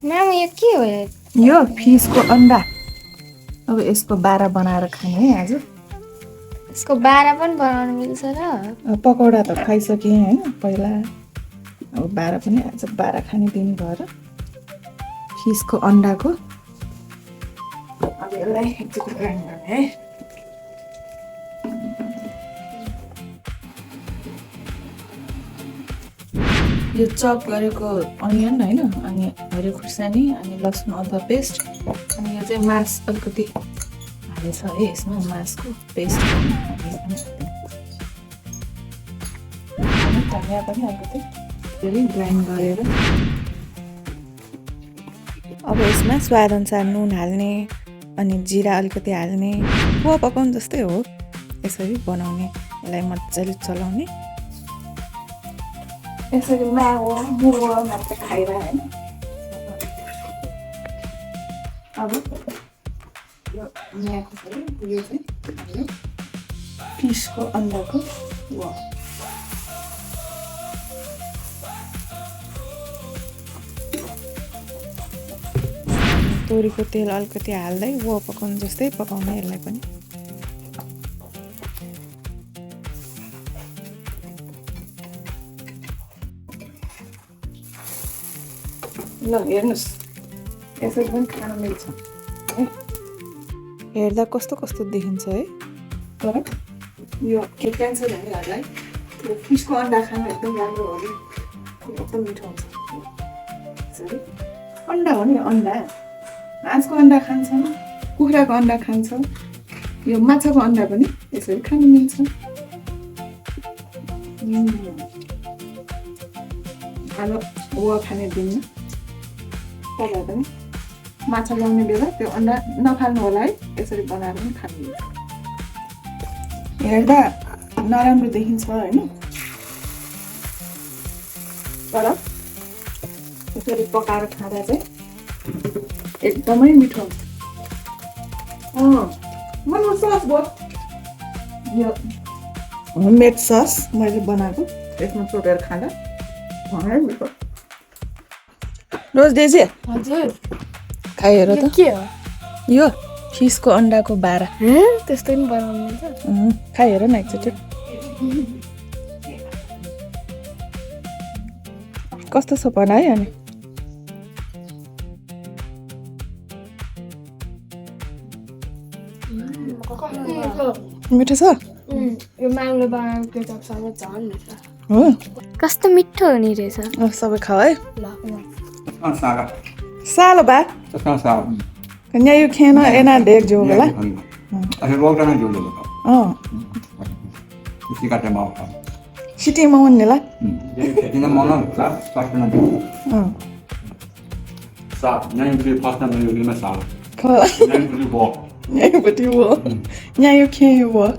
ma'am यो के हो यो फिसको अन्डा अब यसको 12 बनाएर खाने है आज यसको 12 पनि बनाउन मिल्छ र पकौडा त खाइसकेँ हैन पहिला अब 12 पनि आज 12 खाने दिन भएर फिसको अन्डाको अब यसलाई एकचोटि ग्राइन्ड गर्ने है यो चप गरेको अनियन हैन अनि हरियो खुर्सानी अनि लसुन अदुवा पेस्ट अनि यो चाहिँ मास अलिकति हालेछ है यसमा मासको पेस्ट धनिया पनि अलिकति फेरि ग्राइन्ड गरेर अब यसमा स्वादअनुसार नुन हाल्ने अनि जिरा अलिकति हाल्ने पुवा पकाउनु जस्तै हो यसरी बनाउने यसलाई मजाले चलाउने यसरी मागो मुगो मात्र खाएर हैन अब यो चाहिँ फिसको अन्डाको तोरीको तेल अलिकति हाल्दै वो पकाउनु जस्तै पकाउने यसलाई पनि ल हेर्नुस् यसरी पनि खान मिल्छ हेर्दा कस्तो कस्तो देखिन्छ है तर यो के क्यान्सर हुनेहरूलाई यो फिसको अन्डा खानु एकदम राम्रो हो नि एकदम मिठो हुन्छ यसरी अन्डा हो नि अन्डा हाँसको अन्डा खान्छ कुखुराको अन्डा खान्छ यो माछाको अन्डा पनि यसरी खानु मिल्छ अब वा खाने दिनमा तपाईँ पनि माछा ल्याउने बेला त्यो अन्डा नखानु होला है यसरी बनाएर पनि खानु मिल्छ हेर्दा नराम्रो देखिन्छ होइन तर यसरी पकाएर खाँदा चाहिँ एकदमै मिठो हुन्छ मलाई सस भयो यो होममेड सस मैले बनाएको यसमा चोटेर खाँदा भरै मिठो रोज डेजी हजुर खाइ हेर त के हो यो फिसको अन्डाको 12 त्यस्तो पनि बनाउन मिल्छ खाइ हेर न एकचोटि कस्तो छ बनाए अनि मिठो छ यो म्यामले बनाएको केचपसँग झन् मिठो हो कस्तो मिठो हुने रहेछ सबै खाऊ है ल सालो बा यहाँ यो खेन एना डेक जो होला सिटीमा उन्ने ला यहीँपट्टि हो यहाँ यो खे यो भयो